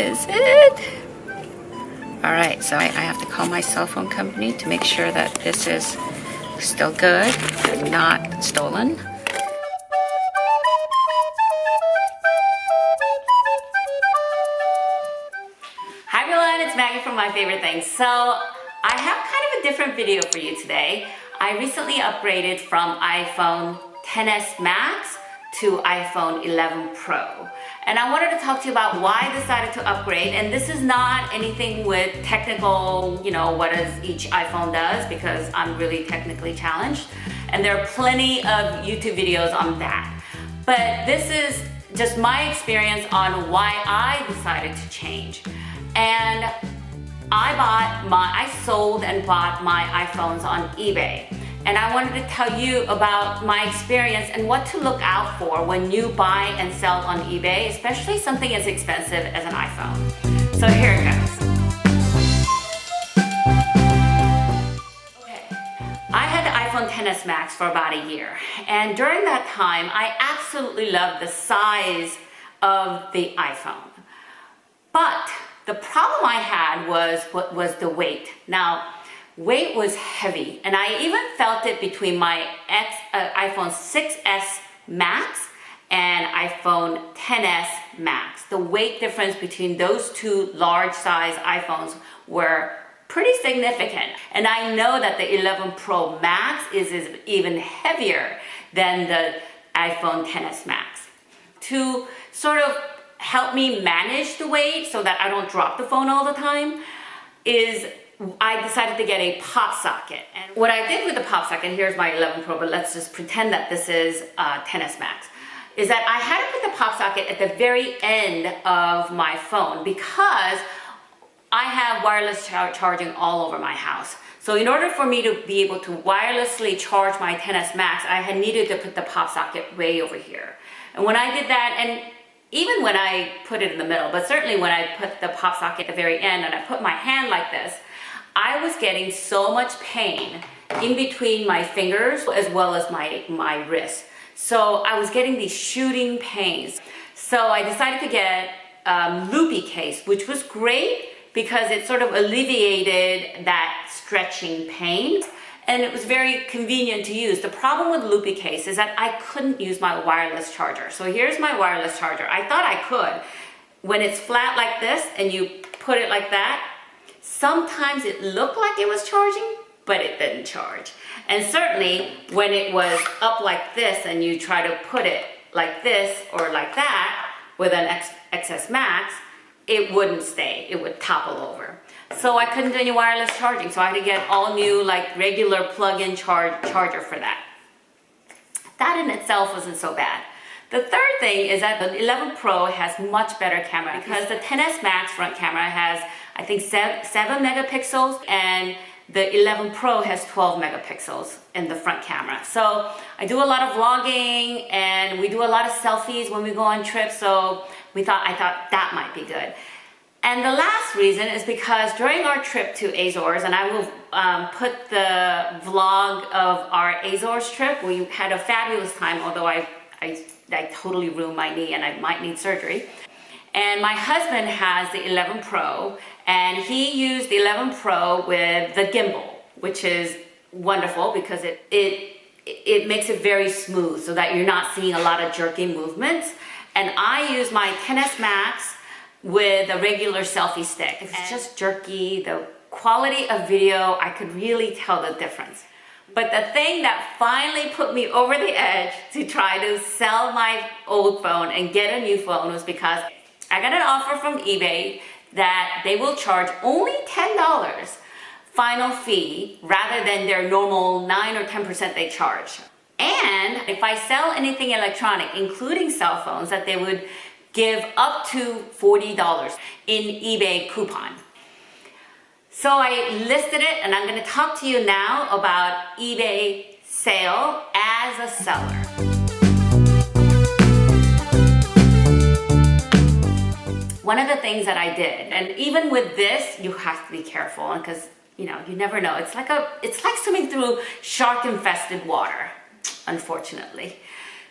is it? All right, so I have to call my cell phone company to make sure that this is still good, not stolen. Hi everyone, it's Maggie from My Favorite Things. So I have kind of a different video for you today. I recently upgraded from iPhone XS Max to iPhone 11 Pro. And I wanted to talk to you about why I decided to upgrade. And this is not anything with technical, what each iPhone does, because I'm really technically challenged. And there are plenty of YouTube videos on that. But this is just my experience on why I decided to change. And I sold and bought my iPhones on eBay. And I wanted to tell you about my experience and what to look out for when you buy and sell on eBay, especially something as expensive as an iPhone. So here it goes. Okay, I had the iPhone XS Max for about a year. And during that time, I absolutely loved the size of the iPhone. But the problem I had was the weight. Now, weight was heavy, and I even felt it between my iPhone 6s Max and iPhone XS Max. The weight difference between those two large size iPhones were pretty significant. And I know that the 11 Pro Max is even heavier than the iPhone XS Max. To sort of help me manage the weight so that I don't drop the phone all the time I decided to get a pop socket. And what I did with the pop socket, here's my 11 Pro, but let's just pretend that this is XS Max, is that I had to put the pop socket at the very end of my phone because I have wireless charging all over my house. So in order for me to be able to wirelessly charge my XS Max, I had needed to put the pop socket way over here. And when I did that, and even when I put it in the middle, but certainly when I put the pop socket at the very end and I put my hand like this, I was getting so much pain in between my fingers as well as my wrist. So I was getting these shooting pains. So I decided to get a loopy case, which was great because it sort of alleviated that stretching pain. And it was very convenient to use. The problem with loopy case is that I couldn't use my wireless charger. So here's my wireless charger. I thought I could. When it's flat like this and you put it like that, sometimes it looked like it was charging, but it didn't charge. And certainly when it was up like this and you try to put it like this or like that with an XS Max, it wouldn't stay. It would topple over. So I couldn't do any wireless charging. So I had to get all new regular plug-in charger for that. That in itself wasn't so bad. The third thing is that the 11 Pro has much better camera because the XS Max front camera has, I think, 7 megapixels, and the 11 Pro has 12 megapixels in the front camera. So I do a lot of vlogging and we do a lot of selfies when we go on trips, so I thought that might be good. And the last reason is because during our trip to Azores, and I will put the vlog of our Azores trip, we had a fabulous time, although I totally ruined my knee and I might need surgery. And my husband has the 11 Pro, and he used the 11 Pro with the gimbal, which is wonderful because it makes it very smooth so that you're not seeing a lot of jerky movements. And I use my XS Max with a regular selfie stick. It's just jerky. The quality of video, I could really tell the difference. But the thing that finally put me over the edge to try to sell my old phone and get a new phone was because I got an offer from eBay that they will charge only $10 final fee rather than their normal 9 or 10% they charge. And if I sell anything electronic, including cell phones, that they would give up to $40 in eBay coupon. So I listed it, and I'm going to talk to you now about eBay sale as a seller. One of the things that I did, and even with this, you have to be careful because you never know. It's like swimming through shark-infested water, unfortunately.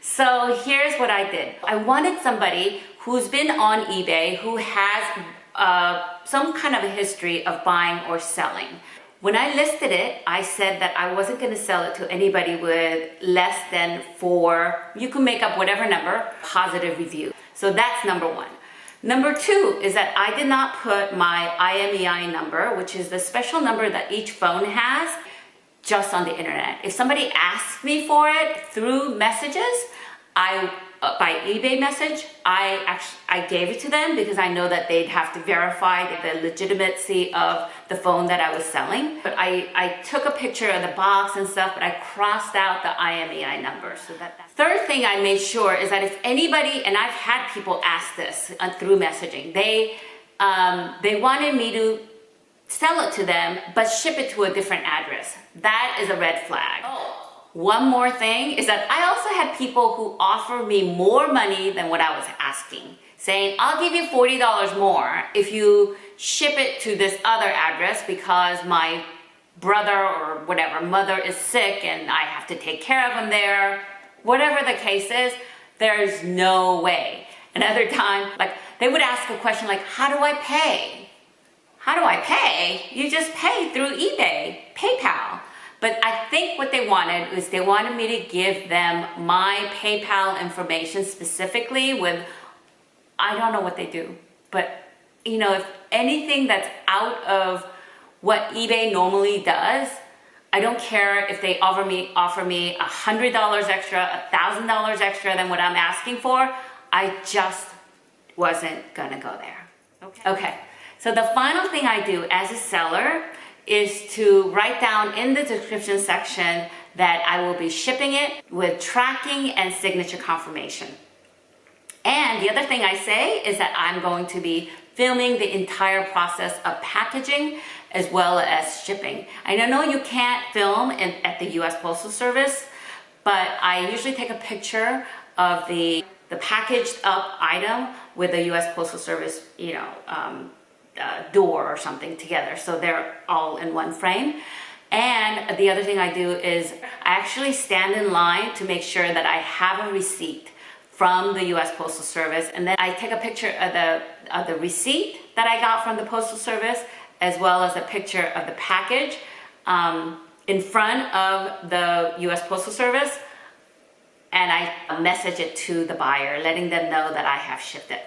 So here's what I did. I wanted somebody who's been on eBay, who has some kind of a history of buying or selling. When I listed it, I said that I wasn't going to sell it to anybody with less than 4, you can make up whatever number, positive reviews. So that's number 1. Number 2 is that I did not put my IMEI number, which is the special number that each phone has, just on the internet. If somebody asks me for it through messages, by eBay message, I gave it to them because I know that they'd have to verify the legitimacy of the phone that I was selling. But I took a picture of the box and stuff, but I crossed out the IMEI number. So third thing I made sure is that if anybody, and I've had people ask this through messaging, they wanted me to sell it to them, but ship it to a different address. That is a red flag. One more thing is that I also had people who offered me more money than what I was asking, saying, I'll give you $40 more if you ship it to this other address because my brother or whatever, mother is sick and I have to take care of him there. Whatever the case is, there's no way. Another time, like they would ask a question like, how do I pay? How do I pay? You just pay through eBay, PayPal. But I think what they wanted was they wanted me to give them my PayPal information specifically with, I don't know what they do, but you know, if anything that's out of what eBay normally does, I don't care if they offer me $100 extra, $1,000 extra than what I'm asking for. I just wasn't gonna go there. Okay. So the final thing I do as a seller is to write down in the description section that I will be shipping it with tracking and signature confirmation. And the other thing I say is that I'm going to be filming the entire process of packaging as well as shipping. I know you can't film at the US Postal Service, but I usually take a picture of the packaged up item with the US Postal Service, door or something together, so they're all in one frame. And the other thing I do is I actually stand in line to make sure that I have a receipt from the US Postal Service, and then I take a picture of the receipt that I got from the Postal Service as well as a picture of the package in front of the US Postal Service, and I message it to the buyer, letting them know that I have shipped it.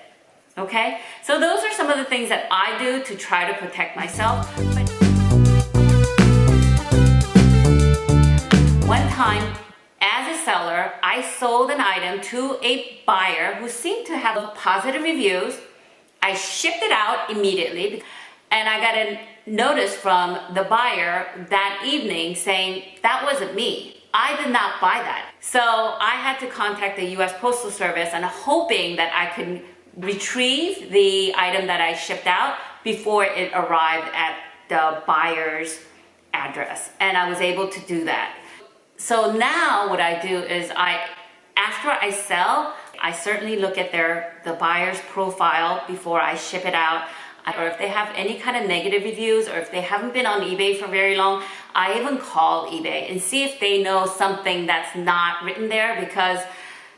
Okay, so those are some of the things that I do to try to protect myself. One time, as a seller, I sold an item to a buyer who seemed to have positive reviews. I shipped it out immediately, and I got a notice from the buyer that evening saying, that wasn't me. I did not buy that. So I had to contact the US Postal Service and hoping that I could retrieve the item that I shipped out before it arrived at the buyer's address, and I was able to do that. So now what I do is after I sell, I certainly look at the buyer's profile before I ship it out, or if they have any kind of negative reviews, or if they haven't been on eBay for very long, I even call eBay and see if they know something that's not written there, because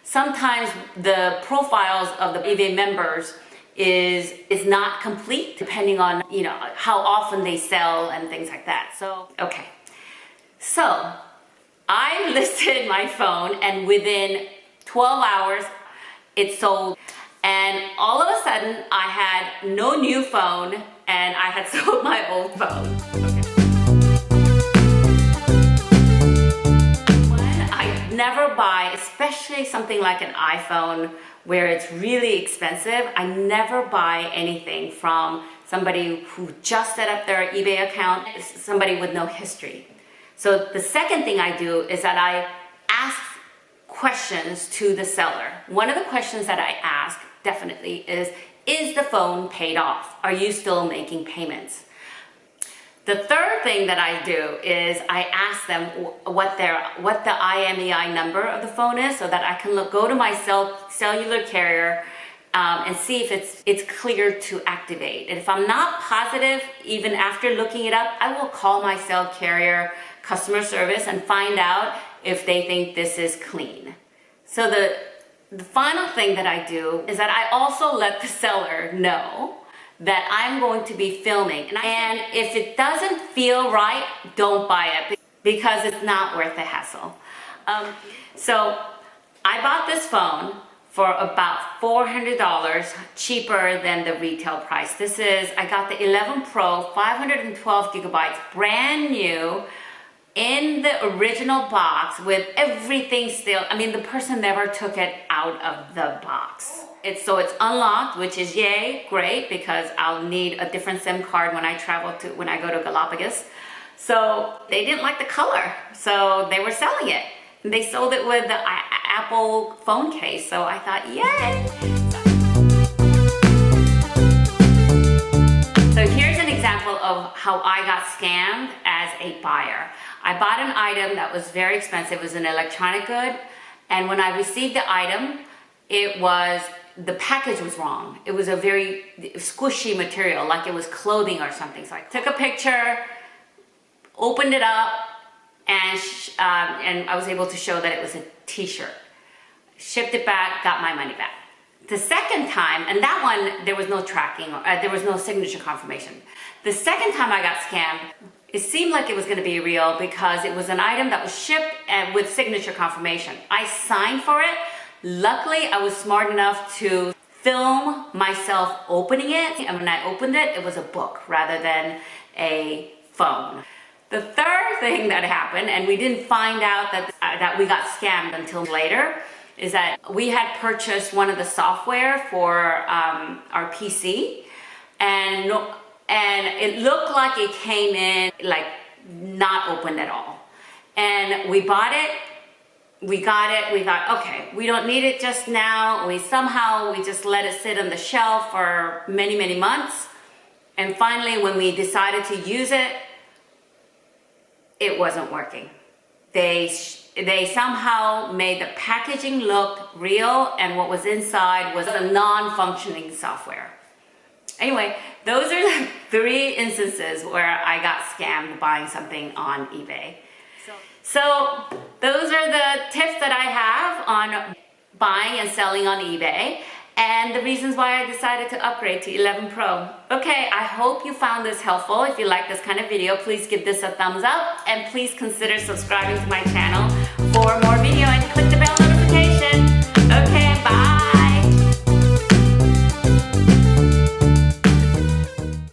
sometimes the profiles of the eBay members is not complete depending on how often they sell and things like that. So okay, so I listed my phone and within 12 hours it sold, and all of a sudden I had no new phone and I had sold my old phone. Never buy, especially something like an iPhone where it's really expensive. I never buy anything from somebody who just set up their eBay account, somebody with no history. So the second thing I do is that I ask questions to the seller. One of the questions that I ask definitely is the phone paid off? Are you still making payments? The third thing that I do is I ask them what the IMEI number of the phone is, so that I can go to my cellular carrier and see if it's clear to activate. And if I'm not positive, even after looking it up, I will call my cell carrier customer service and find out if they think this is clean. So the final thing that I do is that I also let the seller know that I'm going to be filming. And if it doesn't feel right, don't buy it because it's not worth the hassle. So I bought this phone for about $400 cheaper than the retail price. I got the 11 Pro, 512 gigabytes, brand new, in the original box with everything still. I mean, the person never took it out of the box. It's unlocked, which is yay, great, because I'll need a different SIM card when I go to Galapagos. So they didn't like the color, so they were selling it. They sold it with the Apple phone case, so I thought, yay! So here's an example of how I got scammed as a buyer. I bought an item that was very expensive. It was an electronic good, and when I received the item, the package was wrong. It was a very squishy material, like it was clothing or something. So I took a picture, opened it up, and I was able to show that it was a t-shirt. Shipped it back, got my money back. The second time, and that one, there was no tracking, there was no signature confirmation. The second time I got scammed, it seemed like it was gonna be real because it was an item that was shipped with signature confirmation. I signed for it. Luckily, I was smart enough to film myself opening it, and when I opened it, it was a book rather than a phone. The third thing that happened, and we didn't find out that we got scammed until later, is that we had purchased one of the software for our PC, and it looked like it came in like not opened at all. And we bought it, we got it, we thought, okay, we don't need it just now. We just let it sit on the shelf for many, many months. And finally, when we decided to use it, it wasn't working. They somehow made the packaging look real, and what was inside was a non-functioning software. Anyway, those are the 3 instances where I got scammed buying something on eBay. So those are the tips that I have on buying and selling on eBay, and the reasons why I decided to upgrade to 11 Pro. Okay, I hope you found this helpful. If you like this kind of video, please give this a thumbs up, and please consider subscribing to my channel for more video and click the bell notification.